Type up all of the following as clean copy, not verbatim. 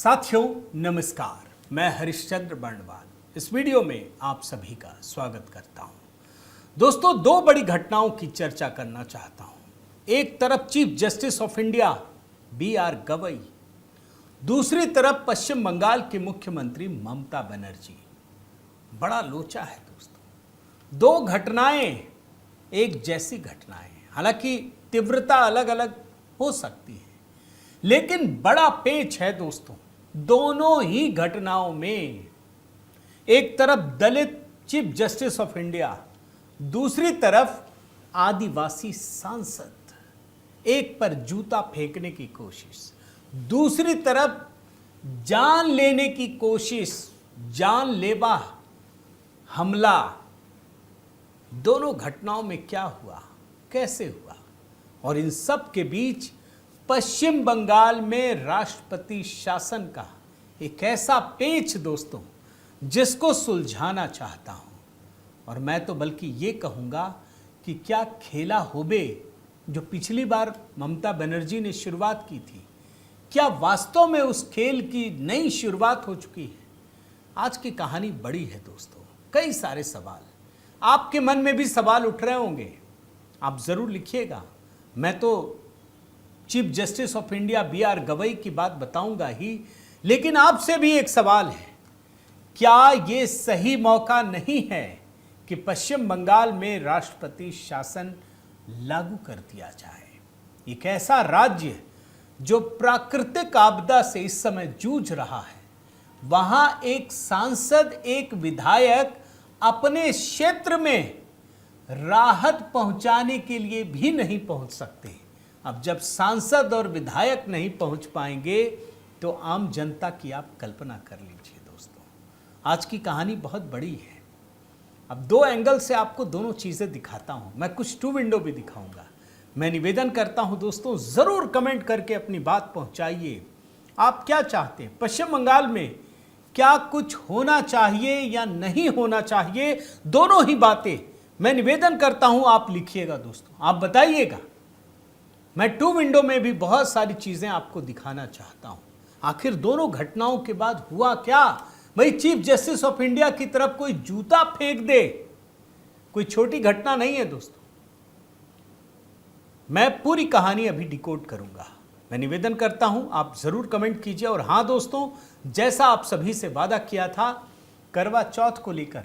साथियों नमस्कार, मैं हरिश्चंद्र बर्णवाल इस वीडियो में आप सभी का स्वागत करता हूं। दोस्तों, दो बड़ी घटनाओं की चर्चा करना चाहता हूं। एक तरफ chief justice of India BR Gavai, दूसरी तरफ पश्चिम बंगाल की मुख्यमंत्री ममता बनर्जी। बड़ा लोचा है दोस्तों, दो घटनाएं एक जैसी घटनाएं, हालांकि तीव्रता अलग अलग हो सकती है, लेकिन बड़ा पेच है दोस्तों दोनों ही घटनाओं में। एक तरफ दलित चीफ जस्टिस ऑफ इंडिया, दूसरी तरफ आदिवासी सांसद। एक पर जूता फेंकने की कोशिश, दूसरी तरफ जान लेने की कोशिश, जानलेवा हमला। दोनों घटनाओं में क्या हुआ, कैसे हुआ, और इन सब के बीच पश्चिम बंगाल में राष्ट्रपति शासन का एक ऐसा पेच दोस्तों जिसको सुलझाना चाहता हूं। और मैं तो बल्कि ये कहूंगा कि क्या खेला होबे जो पिछली बार ममता बनर्जी ने शुरुआत की थी, क्या वास्तव में उस खेल की नई शुरुआत हो चुकी है? आज की कहानी बड़ी है दोस्तों, कई सारे सवाल आपके मन में भी सवाल उठ रहे होंगे, आप जरूर लिखिएगा। मैं तो chief justice of India BR Gavai की बात बताऊंगा ही, लेकिन आपसे भी एक सवाल है, क्या यह सही मौका नहीं है कि पश्चिम बंगाल में राष्ट्रपति शासन लागू कर दिया जाए? एक ऐसा राज्य जो प्राकृतिक आपदा से इस समय जूझ रहा है, वहां एक सांसद, एक विधायक अपने क्षेत्र में राहत पहुंचाने के लिए भी नहीं पहुंच सकते। अब जब सांसद और विधायक नहीं पहुंच पाएंगे तो आम जनता की आप कल्पना कर लीजिए दोस्तों। आज की कहानी बहुत बड़ी है। अब दो एंगल से आपको दोनों चीजें दिखाता हूं, मैं कुछ टू विंडो भी दिखाऊंगा। मैं निवेदन करता हूं दोस्तों, जरूर कमेंट करके अपनी बात पहुंचाइए। आप क्या चाहते हैं? पश्चिम बंगाल में क्या कुछ होना चाहिए या नहीं होना चाहिए? दोनों ही बातें मैं निवेदन करता हूं, आप लिखिएगा दोस्तों, आप बताइएगा। मैं टू विंडो में भी बहुत सारी चीजें आपको दिखाना चाहता हूं। आखिर दोनों घटनाओं के बाद हुआ क्या? भाई, चीफ जस्टिस ऑफ इंडिया की तरफ कोई जूता फेंक दे, कोई छोटी घटना नहीं है दोस्तों। मैं पूरी कहानी अभी डिकोड करूंगा। मैं निवेदन करता हूं, आप जरूर कमेंट कीजिए। और हां दोस्तों, जैसा आप सभी से वादा किया था, करवा चौथ को लेकर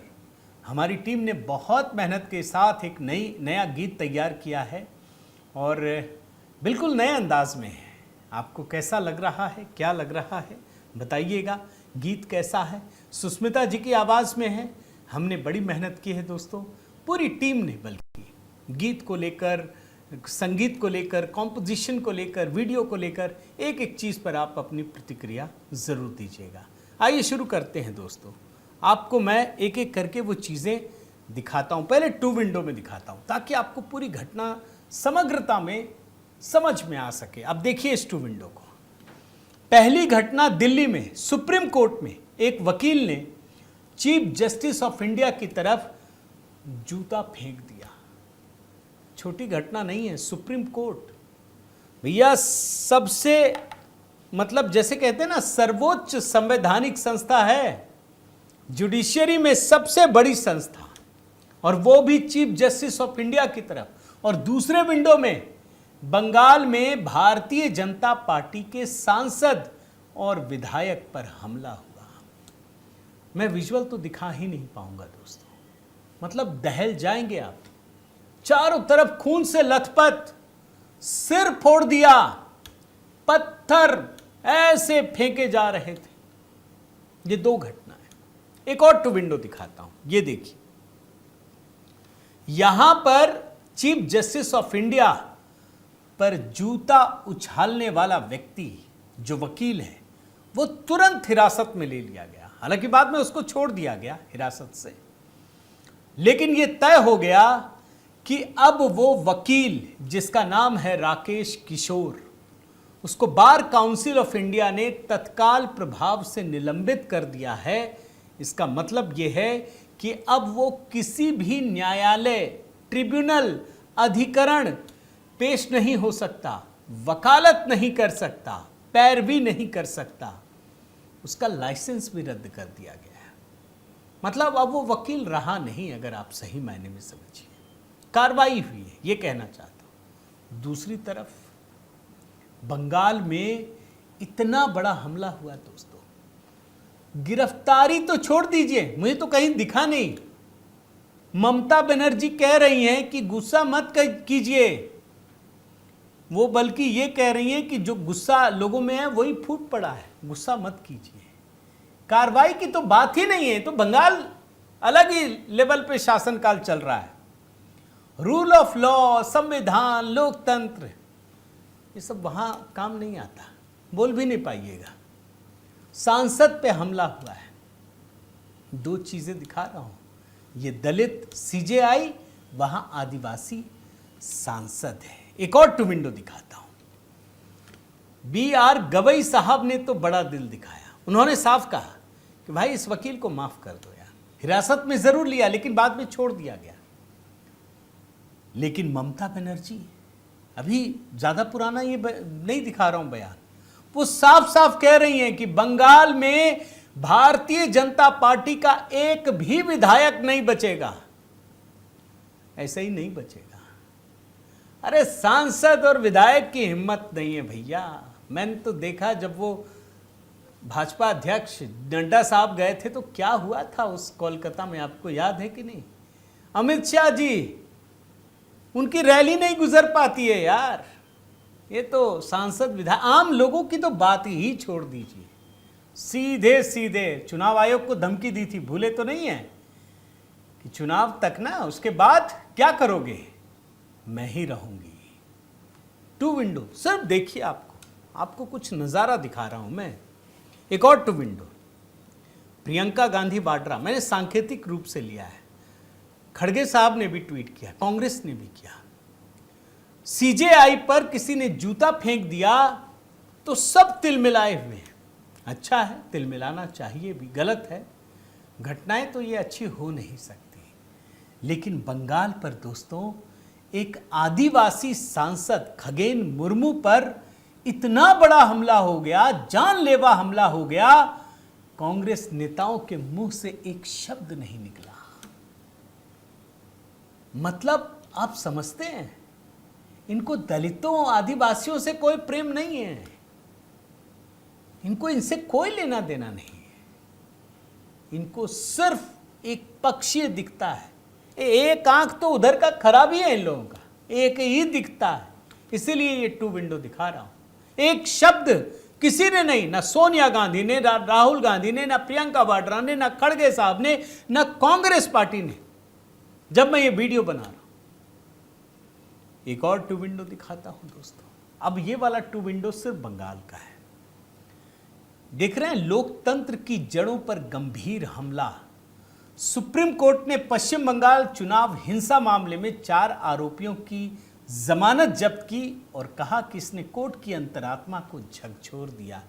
हमारी टीम ने बहुत मेहनत के साथ एक नया गीत तैयार किया है और बिल्कुल नए अंदाज में है। आपको कैसा लग रहा है, क्या लग रहा है, बताइएगा। गीत कैसा है? सुष्मिता जी की आवाज़ में है। हमने बड़ी मेहनत की है दोस्तों, पूरी टीम ने, बल्कि गीत को लेकर, संगीत को लेकर, कॉम्पोजिशन को लेकर, वीडियो को लेकर, एक एक चीज़ पर आप अपनी प्रतिक्रिया ज़रूर दीजिएगा। आइए शुरू करते हैं दोस्तों। आपको मैं एक एक करके वो चीज़ें दिखाता हूँ। पहले टू विंडो में दिखाता हूँ ताकि आपको पूरी घटना समग्रता में समझ में आ सके। अब देखिए इस टू विंडो को। पहली घटना दिल्ली में सुप्रीम कोर्ट में एक वकील ने चीफ जस्टिस ऑफ इंडिया की तरफ जूता फेंक दिया। छोटी घटना नहीं है। सुप्रीम कोर्ट भैया सबसे, मतलब जैसे कहते हैं ना, सर्वोच्च संवैधानिक संस्था है, जुडिशियरी में सबसे बड़ी संस्था, और वो भी चीफ जस्टिस ऑफ इंडिया की तरफ। और दूसरे विंडो में बंगाल में भारतीय जनता पार्टी के सांसद और विधायक पर हमला हुआ। मैं विजुअल तो दिखा ही नहीं पाऊंगा दोस्तों, मतलब दहल जाएंगे आप। चारों तरफ खून से लथपथ, सिर फोड़ दिया, पत्थर ऐसे फेंके जा रहे थे। ये दो घटना है। एक और टू विंडो दिखाता हूं, ये देखिए। यहां पर चीफ जस्टिस ऑफ इंडिया पर जूता उछालने वाला व्यक्ति जो वकील है, वो तुरंत हिरासत में ले लिया गया। हालांकि बाद में उसको छोड़ दिया गया हिरासत से, लेकिन यह तय हो गया कि अब वो वकील, जिसका नाम है राकेश किशोर, उसको बार काउंसिल ऑफ इंडिया ने तत्काल प्रभाव से निलंबित कर दिया है। इसका मतलब यह है कि अब वो किसी भी न्यायालय, ट्रिब्यूनल, अधिकरण पेश नहीं हो सकता, वकालत नहीं कर सकता, पैरवी नहीं कर सकता। उसका लाइसेंस भी रद्द कर दिया गया है। मतलब अब वो वकील रहा नहीं, अगर आप सही मायने में समझिए। कार्रवाई हुई है, ये कहना चाहता हूँ। दूसरी तरफ बंगाल में इतना बड़ा हमला हुआ दोस्तों, गिरफ्तारी तो छोड़ दीजिए, मुझे तो कहीं दिखा नहीं। ममता बनर्जी कह रही हैं कि गुस्सा मत कीजिए, वो बल्कि ये कह रही हैं कि जो गुस्सा लोगों में है वही फूट पड़ा है, गुस्सा मत कीजिए। कार्रवाई की तो बात ही नहीं है। तो बंगाल अलग ही लेवल पे शासनकाल चल रहा है। रूल ऑफ लॉ, संविधान, लोकतंत्र, ये सब वहां काम नहीं आता, बोल भी नहीं पाइएगा। सांसद पे हमला हुआ है। दो चीजें दिखा रहा हूं, ये दलित सीजेआई, वहां आदिवासी सांसद है। एक और टू विंडो दिखाता हूं। BR गवई साहब ने तो बड़ा दिल दिखाया। उन्होंने साफ कहा कि भाई इस वकील को माफ कर दो यार, हिरासत में जरूर लिया लेकिन बाद में छोड़ दिया गया। लेकिन ममता बनर्जी, अभी ज्यादा पुराना ये नहीं दिखा रहा हूं बयान, वो साफ साफ कह रही हैं कि बंगाल में भारतीय जनता पार्टी का एक भी विधायक नहीं बचेगा। ऐसे ही नहीं बचेगा। अरे सांसद और विधायक की हिम्मत नहीं है भैया। मैंने तो देखा जब वो भाजपा अध्यक्ष नड्डा साहब गए थे तो क्या हुआ था उस कोलकाता में, आपको याद है कि नहीं? अमित शाह जी, उनकी रैली नहीं गुजर पाती है यार। ये तो सांसद विधायक, आम लोगों की तो बात ही छोड़ दीजिए। सीधे सीधे चुनाव आयोग को धमकी दी थी, भूले तो नहीं है कि चुनाव तक ना, उसके बाद क्या करोगे, मैं ही रहूंगी। टू विंडो सिर्फ देखिए, आपको कुछ नजारा दिखा रहा हूं मैं। एक और टू विंडो, प्रियंका गांधी वाड्रा, मैंने सांकेतिक रूप से लिया है। खड़गे साहब ने भी ट्वीट किया, कांग्रेस ने भी किया। सीजेआई पर किसी ने जूता फेंक दिया तो सब तिलमिलाए हुए हैं। अच्छा है, तिलमिलाना चाहिए भी, गलत है। घटनाएं तो ये अच्छी हो नहीं सकती। लेकिन बंगाल पर दोस्तों एक आदिवासी सांसद खगेन मुर्मू पर इतना बड़ा हमला हो गया, जानलेवा हमला हो गया, कांग्रेस नेताओं के मुंह से एक शब्द नहीं निकला। मतलब आप समझते हैं, इनको दलितों आदिवासियों से कोई प्रेम नहीं है, इनको इनसे कोई लेना देना नहीं है। इनको सिर्फ एक पक्षीय दिखता है। एक आंख तो उधर का खराब ही है इन लोगों का, एक ही दिखता है। इसीलिए ये टू विंडो दिखा रहा हूं। एक शब्द किसी ने नहीं, ना सोनिया गांधी ने, ना राहुल गांधी ने, ना प्रियंका वाड्रा ने, ना खड़गे साहब ने, ना कांग्रेस पार्टी ने, जब मैं ये वीडियो बना रहा हूं। एक और टू विंडो दिखाता हूं दोस्तों। अब ये वाला टू विंडो सिर्फ बंगाल का है। देख रहे हैं, लोकतंत्र की जड़ों पर गंभीर हमला। सुप्रीम कोर्ट ने पश्चिम बंगाल चुनाव हिंसा मामले में 4 आरोपियों की जमानत जब्त की और कहा कि इसने कोर्ट की अंतरात्मा को झकझोर दिया।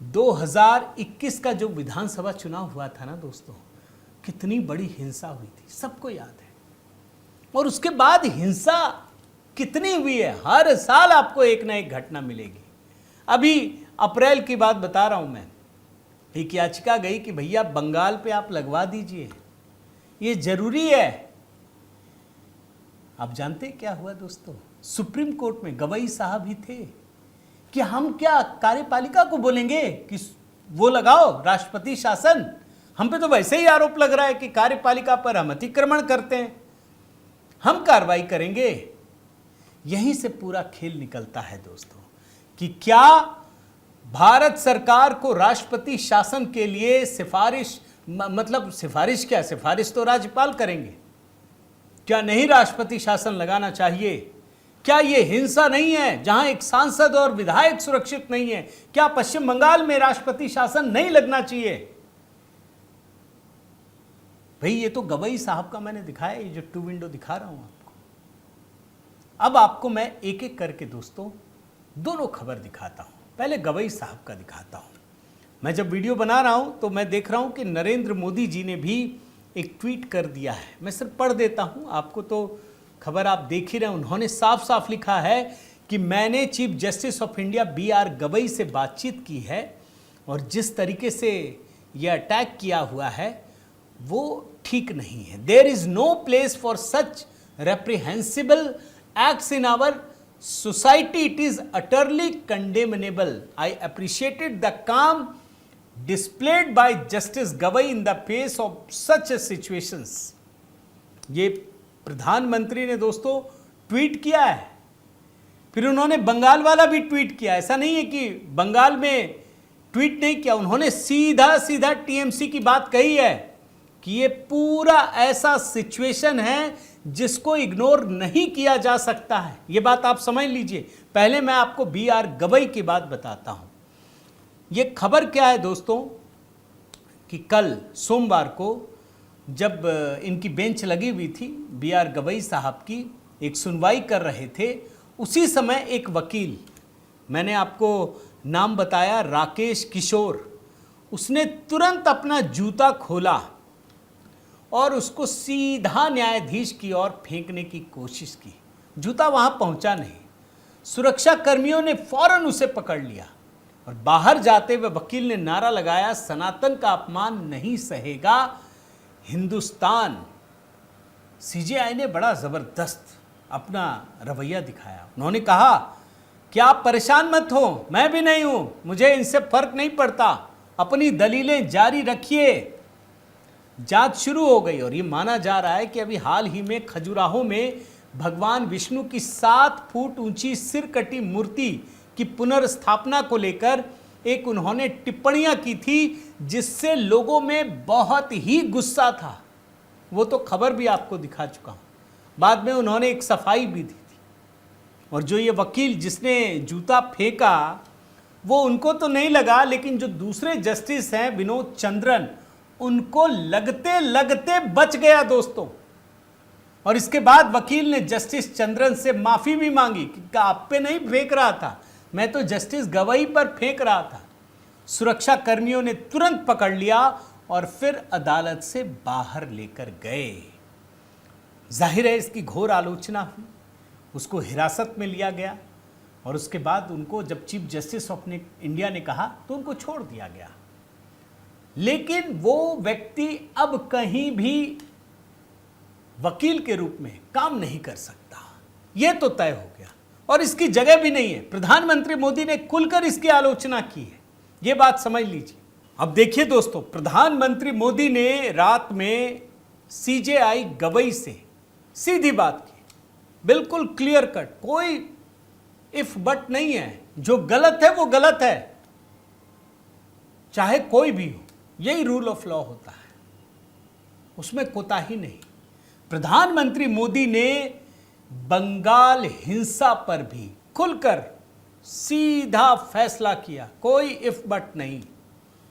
2021 का जो विधानसभा चुनाव हुआ था ना दोस्तों, कितनी बड़ी हिंसा हुई थी, सबको याद है। और उसके बाद हिंसा कितनी हुई है, हर साल आपको एक ना एक घटना मिलेगी। अभी अप्रैल की बात बता रहा हूं मैं, एक याचिका गई कि भैया बंगाल पे आप लगवा दीजिए, ये जरूरी है। आप जानते क्या हुआ दोस्तों? सुप्रीम कोर्ट में गवई साहब ही थे कि हम क्या कार्यपालिका को बोलेंगे कि वो लगाओ राष्ट्रपति शासन, हम पे तो वैसे ही आरोप लग रहा है कि कार्यपालिका पर हम अतिक्रमण करते हैं, हम कार्रवाई करेंगे। यहीं से पूरा खेल निकलता है दोस्तों कि क्या भारत सरकार को राष्ट्रपति शासन के लिए सिफारिश, मतलब सिफारिश क्या, सिफारिश तो राज्यपाल करेंगे, क्या नहीं राष्ट्रपति शासन लगाना चाहिए? क्या ये हिंसा नहीं है जहां एक सांसद और विधायक सुरक्षित नहीं है? क्या पश्चिम बंगाल में राष्ट्रपति शासन नहीं लगना चाहिए? भाई ये तो गवई साहब का मैंने दिखाया, ये जो टू विंडो दिखा रहा हूं आपको। अब आपको मैं एक एक करके दोस्तों दोनों खबर दिखाता हूं। पहले गवई साहब का दिखाता हूं। मैं जब वीडियो बना रहा हूं तो मैं देख रहा हूं कि नरेंद्र मोदी जी ने भी एक ट्वीट कर दिया है। मैं सिर्फ पढ़ देता हूं, आपको तो खबर आप देख ही रहे हैं। उन्होंने साफ साफ लिखा है कि मैंने chief justice of India BR Gavai से बातचीत की है, और जिस तरीके से यह अटैक किया हुआ है वो ठीक नहीं है। There is no place for such reprehensible acts in our society. It is utterly condemnable. I appreciated the calm displayed by Justice Gavai in the face of such situations. ये प्रधानमंत्री ने दोस्तों ट्वीट किया है, फिर उन्होंने बंगाल वाला भी ट्वीट किया। ऐसा नहीं है कि बंगाल में ट्वीट नहीं किया, उन्होंने सीधा सीधा टीएमसी की बात कही है कि ये पूरा ऐसा सिचुएशन है जिसको इग्नोर नहीं किया जा सकता है। ये बात आप समझ लीजिए। पहले मैं आपको BR गवई की बात बताता हूं। ये खबर क्या है दोस्तों कि कल सोमवार को जब इनकी बेंच लगी हुई थी, BR गवई साहब की एक सुनवाई कर रहे थे, उसी समय एक वकील, मैंने आपको नाम बताया राकेश किशोर, उसने तुरंत अपना जूता खोला और उसको सीधा न्यायाधीश की ओर फेंकने की कोशिश की। जूता वहां पहुंचा नहीं, सुरक्षा कर्मियों ने फौरन उसे पकड़ लिया और बाहर जाते हुए वकील ने नारा लगाया, सनातन का अपमान नहीं सहेगा हिंदुस्तान। सीजेआई ने बड़ा जबरदस्त अपना रवैया दिखाया। उन्होंने कहा कि आप परेशान मत हो, मैं भी नहीं हूं, मुझे इनसे फर्क नहीं पड़ता, अपनी दलीलें जारी रखिए। जांच शुरू हो गई और ये माना जा रहा है कि अभी हाल ही में खजुराहो में भगवान विष्णु की 7 फुट ऊंची सिरकटी मूर्ति की पुनर्स्थापना को लेकर एक उन्होंने टिप्पणियां की थी जिससे लोगों में बहुत ही गुस्सा था। वो तो खबर भी आपको दिखा चुका हूं। बाद में उन्होंने एक सफाई भी दी थी। और जो ये वकील जिसने जूता फेंका वो उनको तो नहीं लगा, लेकिन जो दूसरे जस्टिस हैं विनोद चंद्रन, उनको लगते लगते बच गया दोस्तों। और इसके बाद वकील ने जस्टिस चंद्रन से माफी भी मांगी कि आप पे नहीं फेंक रहा था, मैं तो जस्टिस गवई पर फेंक रहा था। सुरक्षा कर्मियों ने तुरंत पकड़ लिया और फिर अदालत से बाहर लेकर गए। जाहिर है इसकी घोर आलोचना हुई, उसको हिरासत में लिया गया और उसके बाद उनको जब चीफ जस्टिस ऑफ इंडिया ने कहा तो उनको छोड़ दिया गया। लेकिन वो व्यक्ति अब कहीं भी वकील के रूप में काम नहीं कर सकता, यह तो तय हो गया और इसकी जगह भी नहीं है। प्रधानमंत्री मोदी ने खुलकर इसकी आलोचना की है, यह बात समझ लीजिए। अब देखिए दोस्तों, प्रधानमंत्री मोदी ने रात में सीजेआई गवई से सीधी बात की, बिल्कुल क्लियर कट, कोई इफ बट नहीं है। जो गलत है वो गलत है, चाहे कोई भी हो। यही रूल ऑफ लॉ होता है, उसमें कोताही नहीं। प्रधानमंत्री मोदी ने बंगाल हिंसा पर भी खुलकर सीधा फैसला किया, कोई इफ बट नहीं।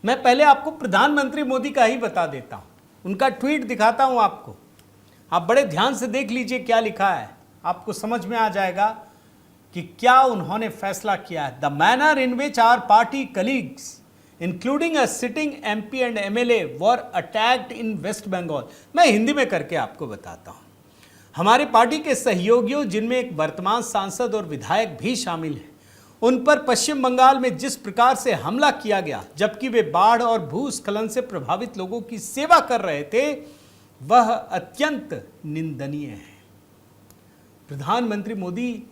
मैं पहले आपको प्रधानमंत्री मोदी का ही बता देता हूं, उनका ट्वीट दिखाता हूं आपको। आप बड़े ध्यान से देख लीजिए क्या लिखा है, आपको समझ में आ जाएगा कि क्या उन्होंने फैसला किया है। The manner in which our party colleagues including a sitting MP and MLA were attacked in West Bengal. मैं हिंदी में करके आपको बताता हूं। हमारी पार्टी के सहयोगियों, जिनमें एक वर्तमान सांसद और विधायक भी शामिल हैं, उन पर पश्चिम बंगाल में जिस प्रकार से हमला किया गया जबकि वे बाढ़ और भूस्खलन से प्रभावित लोगों की सेवा कर रहे थे, वह अत्यंत निंदनीय है। प्रधानमंत्री मोदी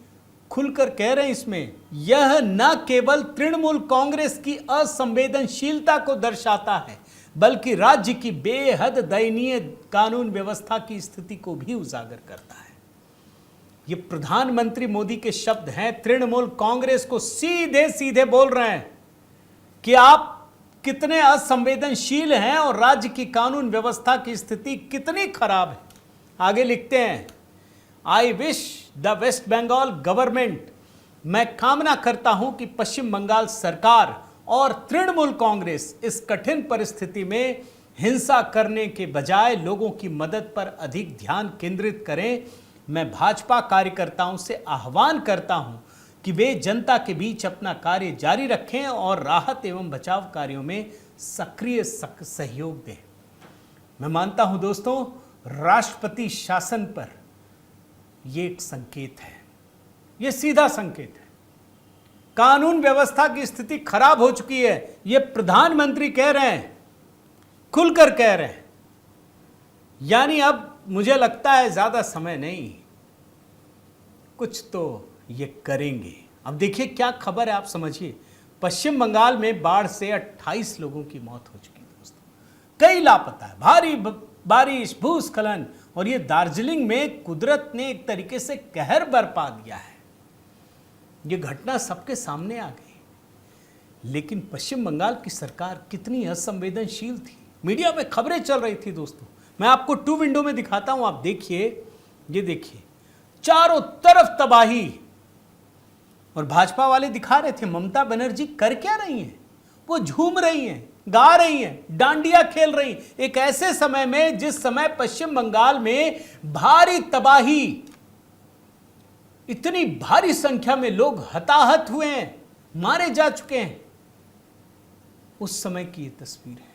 खुलकर कह रहे हैं इसमें, यह न केवल तृणमूल कांग्रेस की असंवेदनशीलता को दर्शाता है बल्कि राज्य की बेहद दयनीय कानून व्यवस्था की स्थिति को भी उजागर करता है। ये प्रधानमंत्री मोदी के शब्द हैं। तृणमूल कांग्रेस को सीधे सीधे बोल रहे हैं कि आप कितने असंवेदनशील हैं और राज्य की कानून व्यवस्था की स्थिति कितनी खराब है। आगे लिखते हैं, I wish the West Bengal government, मैं कामना करता हूं कि पश्चिम बंगाल सरकार और तृणमूल कांग्रेस इस कठिन परिस्थिति में हिंसा करने के बजाय लोगों की मदद पर अधिक ध्यान केंद्रित करें। मैं भाजपा कार्यकर्ताओं से आह्वान करता हूं कि वे जनता के बीच अपना कार्य जारी रखें और राहत एवं बचाव कार्यों में सक्रिय सहयोग दें। मैं मानता हूं दोस्तों, राष्ट्रपति शासन पर यह एक संकेत है, यह सीधा संकेत है। कानून व्यवस्था की स्थिति खराब हो चुकी है, ये प्रधानमंत्री कह रहे हैं, खुलकर कह रहे हैं। यानी अब मुझे लगता है ज्यादा समय नहीं, कुछ तो ये करेंगे। अब देखिए क्या खबर है, आप समझिए। पश्चिम बंगाल में बाढ़ से 28 लोगों की मौत हो चुकी है दोस्तों, कई लापता है, भारी बारिश, भूस्खलन, और ये दार्जिलिंग में कुदरत ने एक तरीके से कहर बरपा दिया है। ये घटना सबके सामने आ गई, लेकिन पश्चिम बंगाल की सरकार कितनी असंवेदनशील थी। मीडिया में खबरें चल रही थी दोस्तों, मैं आपको 2 विंडो में दिखाता हूं, आप देखिए, ये देखिए, चारों तरफ तबाही। और भाजपा वाले दिखा रहे थे ममता बनर्जी कर क्या रही हैं, वो झूम रही हैं, गा रही हैं, डांडिया खेल रही हैं, एक ऐसे समय में जिस समय पश्चिम बंगाल में भारी तबाही, इतनी भारी संख्या में लोग हताहत हुए हैं, मारे जा चुके हैं। उस समय की ये तस्वीर है,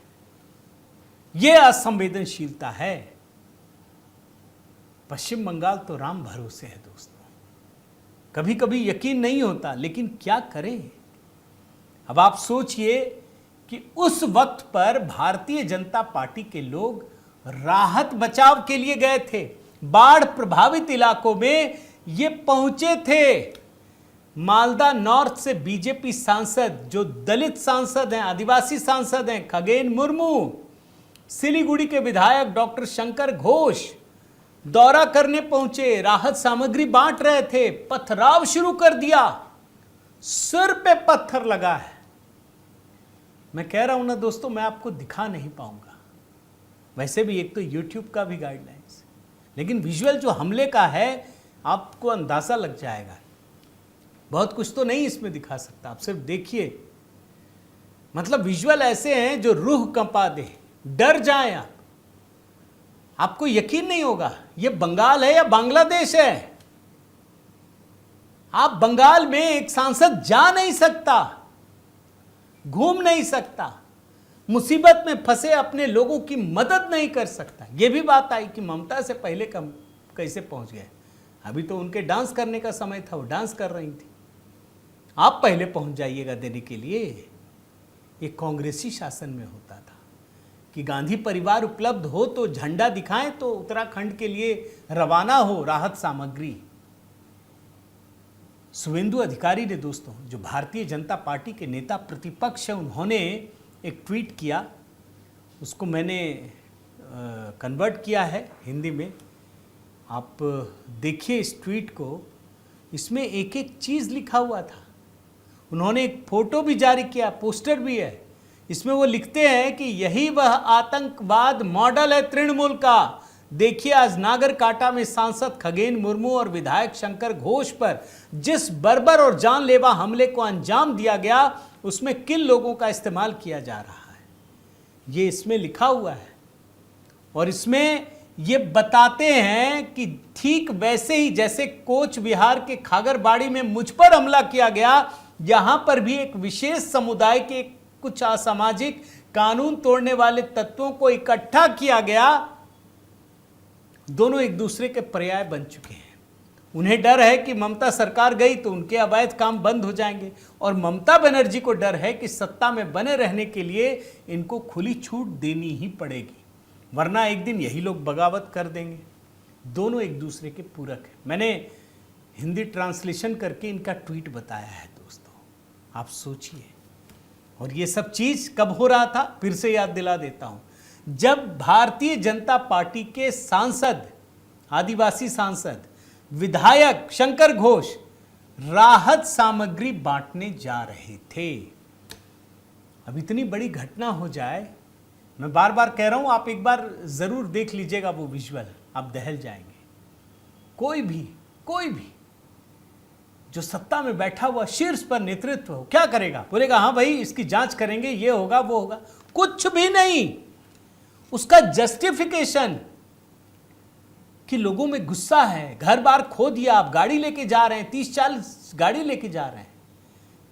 ये असंवेदनशीलता है। पश्चिम बंगाल तो राम भरोसे है दोस्तों, कभी कभी यकीन नहीं होता, लेकिन क्या करें। अब आप सोचिए कि उस वक्त पर भारतीय जनता पार्टी के लोग राहत बचाव के लिए गए थे, बाढ़ प्रभावित इलाकों में ये पहुंचे थे। मालदा नॉर्थ से बीजेपी सांसद, जो दलित सांसद हैं, आदिवासी सांसद हैं, खगेन मुर्मू, सिलीगुड़ी के विधायक डॉक्टर शंकर घोष दौरा करने पहुंचे, राहत सामग्री बांट रहे थे, पथराव शुरू कर दिया, सिर पे पत्थर लगा है। मैं कह रहा हूं ना दोस्तों, मैं आपको दिखा नहीं पाऊंगा, वैसे भी एक तो YouTube का भी गाइडलाइंस, लेकिन विजुअल जो हमले का है आपको अंदाजा लग जाएगा। बहुत कुछ तो नहीं इसमें दिखा सकता, आप सिर्फ देखिए। मतलब विजुअल ऐसे हैं जो रूह कंपा दे, डर जाएं आप, आपको यकीन नहीं होगा ये बंगाल है या बांग्लादेश है। आप बंगाल में एक सांसद जा नहीं सकता, घूम नहीं सकता, मुसीबत में फंसे अपने लोगों की मदद नहीं कर सकता। यह भी बात आई कि ममता से पहले कम कैसे पहुंच गए, अभी तो उनके डांस करने का समय था, वो डांस कर रही थी, आप पहले पहुंच जाइएगा देने के लिए। एक कांग्रेसी शासन में होता था कि गांधी परिवार उपलब्ध हो तो झंडा दिखाएं तो उत्तराखंड के लिए रवाना हो राहत सामग्री। शुभेंदु अधिकारी ने दोस्तों, जो भारतीय जनता पार्टी के नेता प्रतिपक्ष है, उन्होंने एक ट्वीट किया, उसको मैंने कन्वर्ट किया है हिंदी में, आप देखिए इस ट्वीट को। इसमें एक एक चीज़ लिखा हुआ था, उन्होंने एक फोटो भी जारी किया, पोस्टर भी है। इसमें वो लिखते हैं कि यही वह आतंकवाद मॉडल है तृणमूल का। देखिए आज नागरकाटा में सांसद खगेन मुर्मू और विधायक शंकर घोष पर जिस बर्बर और जानलेवा हमले को अंजाम दिया गया, उसमें किन लोगों का इस्तेमाल किया जा रहा है, ये इसमें लिखा हुआ है। और इसमें ये बताते हैं कि ठीक वैसे ही जैसे कोच बिहार के खागरबाड़ी में मुझ पर हमला किया गया, यहां पर भी एक विशेष समुदाय के कुछ असामाजिक कानून तोड़ने वाले तत्वों को इकट्ठा किया गया। दोनों एक दूसरे के पर्याय बन चुके हैं। उन्हें डर है कि ममता सरकार गई तो उनके अवैध काम बंद हो जाएंगे, और ममता बनर्जी को डर है कि सत्ता में बने रहने के लिए इनको खुली छूट देनी ही पड़ेगी, वरना एक दिन यही लोग बगावत कर देंगे। दोनों एक दूसरे के पूरक हैं। मैंने हिंदी ट्रांसलेशन करके इनका ट्वीट बताया है दोस्तों, आप सोचिए। और ये सब चीज कब हो रहा था, फिर से याद दिला देता हूं, जब भारतीय जनता पार्टी के सांसद, आदिवासी सांसद, विधायक शंकर घोष राहत सामग्री बांटने जा रहे थे। अब इतनी बड़ी घटना हो जाए, मैं बार बार कह रहा हूं, आप एक बार जरूर देख लीजिएगा वो विजुअल, आप दहल जाएंगे। कोई भी जो सत्ता में बैठा हुआ शीर्ष पर नेतृत्व हो, क्या करेगा? बोलेगा हाँ भाई इसकी जांच करेंगे, ये होगा वो होगा, कुछ भी नहीं। उसका जस्टिफिकेशन कि लोगों में गुस्सा है, घर बार खो दिया, आप गाड़ी लेके जा रहे हैं, 30-40 गाड़ी लेके जा रहे हैं।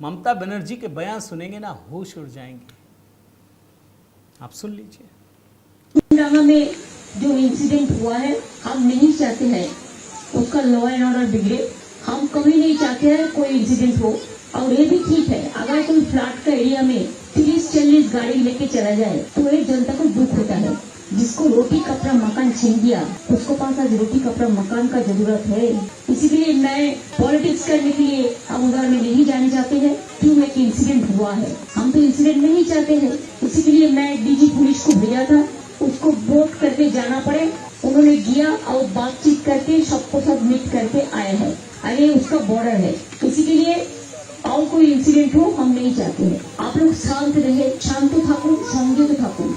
ममता बनर्जी के बयान सुनेंगे ना, होश उड़ जाएंगे। आप सुन लीजिए। जगह में जो इंसिडेंट हुआ है, हम नहीं चाहते हैं उसका लॉ एंड ऑर्डर बिगड़े। हम कभी नहीं चाहते हैं कोई इंसिडेंट हो, और ये भी ठीक है, अगर कोई फ्लैट का एरिया में 30-40 गाड़ी लेके चला जाए तो एक जनता को दुख होता है। जिसको रोटी कपड़ा मकान छीन दिया उसको पास आज रोटी कपड़ा मकान का जरूरत है। इसीलिए मैं पॉलिटिक्स करने के लिए हम उधर में नहीं जाने चाहते हैं। क्यों एक इंसिडेंट हुआ है, हम तो इंसिडेंट नहीं चाहते हैं। इसीलिए मैं डीजी पुलिस को भेजा था, उसको वोट करके जाना पड़े, उन्होंने किया और बातचीत करके सबको सब मीट करके आए हैं। अरे उसका बॉर्डर है, इसी के लिए और कोई इंसिडेंट हो हम नहीं चाहते हैं। आप लोग शांत रहे, शांत থাকুন, संयत থাকুন।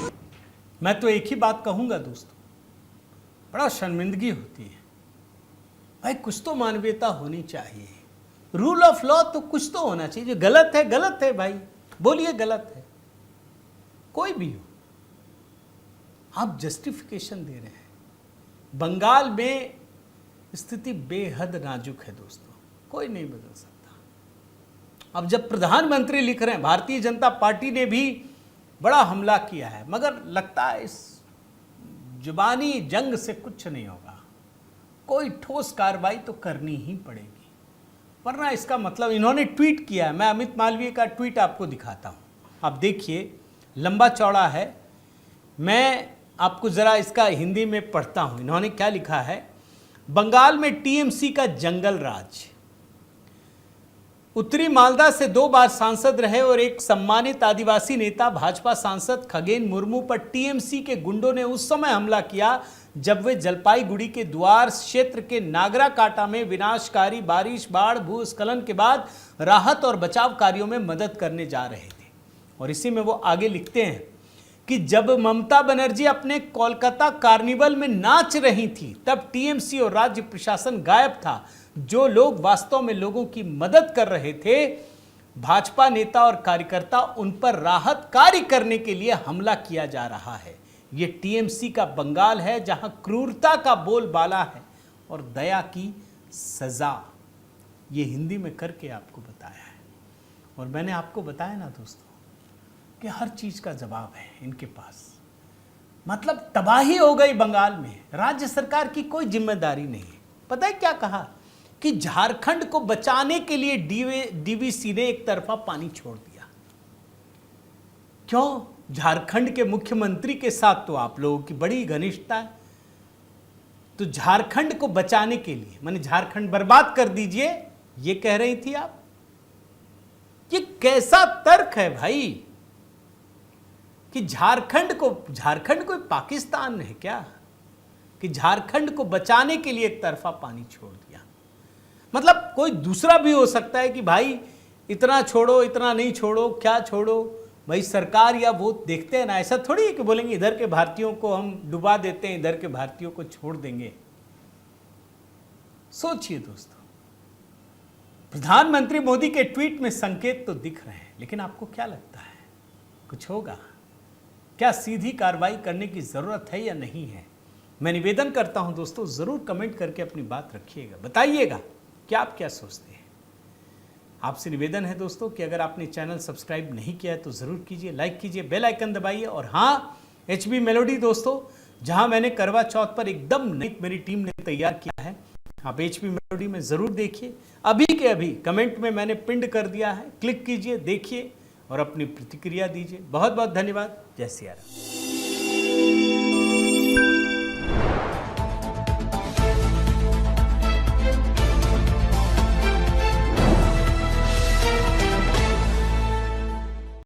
मैं तो एक ही बात कहूंगा दोस्तों, बड़ा शर्मिंदगी होती है भाई। कुछ तो मानवीयता होनी चाहिए, रूल ऑफ लॉ तो कुछ तो होना चाहिए। जो गलत है भाई, बोलिए गलत है, कोई भी हो। आप जस्टिफिकेशन दे रहे हैं। बंगाल में स्थिति बेहद नाजुक है दोस्तों, कोई नहीं बदल सकता। अब जब प्रधानमंत्री लिख रहे हैं, भारतीय जनता पार्टी ने भी बड़ा हमला किया है, मगर लगता है इस जुबानी जंग से कुछ नहीं होगा। कोई ठोस कार्रवाई तो करनी ही पड़ेगी, वरना इसका मतलब इन्होंने ट्वीट किया है। मैं अमित मालवीय का ट्वीट आपको दिखाता हूं, आप देखिए, लंबा चौड़ा है। मैं आपको जरा इसका हिंदी में पढ़ता हूं। इन्होंने क्या लिखा है? बंगाल में टीएमसी का जंगल राज। उत्तरी मालदा से 2 बार सांसद रहे और एक सम्मानित आदिवासी नेता भाजपा सांसद खगेन मुर्मू पर टीएमसी के गुंडों ने उस समय हमला किया जब वे जलपाईगुड़ी के द्वार क्षेत्र के नागराकाटा में विनाशकारी बारिश, बाढ़, भूस्खलन के बाद राहत और बचाव कार्यों में मदद करने जा रहे थे। और इसी में वो आगे लिखते हैं कि जब ममता बनर्जी अपने कोलकाता कार्निवल में नाच रही थी तब टीएमसी और राज्य प्रशासन गायब था। जो लोग वास्तव में लोगों की मदद कर रहे थे, भाजपा नेता और कार्यकर्ता, उन पर राहत कार्य करने के लिए हमला किया जा रहा है। ये टीएमसी का बंगाल है जहां क्रूरता का बोलबाला है और दया की सजा। ये हिंदी में करके आपको बताया है। और मैंने आपको बताया ना दोस्तों कि हर चीज का जवाब है इनके पास। मतलब तबाही हो गई बंगाल में, राज्य सरकार की कोई जिम्मेदारी नहीं है। पता है क्या कहा कि झारखंड को बचाने के लिए डीवीसी ने एक तरफा पानी छोड़ दिया। क्यों? झारखंड के मुख्यमंत्री के साथ तो आप लोगों की बड़ी घनिष्ठता है, तो झारखंड को बचाने के लिए, माने झारखंड बर्बाद कर दीजिए, ये कह रही थी आप। ये कैसा तर्क है भाई कि झारखंड कोई पाकिस्तान है क्या कि झारखंड को बचाने के लिए एक तरफा पानी छोड़ दिया? मतलब कोई दूसरा भी हो सकता है कि भाई इतना छोड़ो, इतना नहीं छोड़ो, क्या छोड़ो भाई, सरकार या वो देखते हैं ना। ऐसा थोड़ी है कि बोलेंगे इधर के भारतीयों को हम डुबा देते हैं, इधर के भारतीयों को छोड़ देंगे। सोचिए दोस्तों, प्रधानमंत्री मोदी के ट्वीट में संकेत तो दिख रहे हैं, लेकिन आपको क्या लगता है कुछ होगा? क्या सीधी कार्रवाई करने की जरूरत है या नहीं है? मैं निवेदन करता हूं दोस्तों, जरूर कमेंट करके अपनी बात रखिएगा, बताइएगा कि आप क्या सोचते हैं। आपसे निवेदन है दोस्तों कि अगर आपने चैनल सब्सक्राइब नहीं किया है तो ज़रूर कीजिए, लाइक कीजिए, बेल आइकन दबाइए। और हाँ, HB मेलोडी दोस्तों, जहां मैंने करवा चौथ पर एकदम नई मेरी टीम ने तैयार किया है, आप HB मेलोडी में ज़रूर देखिए। अभी के अभी कमेंट में मैंने पिंड कर दिया है, क्लिक कीजिए, देखिए और अपनी प्रतिक्रिया दीजिए। बहुत बहुत धन्यवाद। जय सिया राम।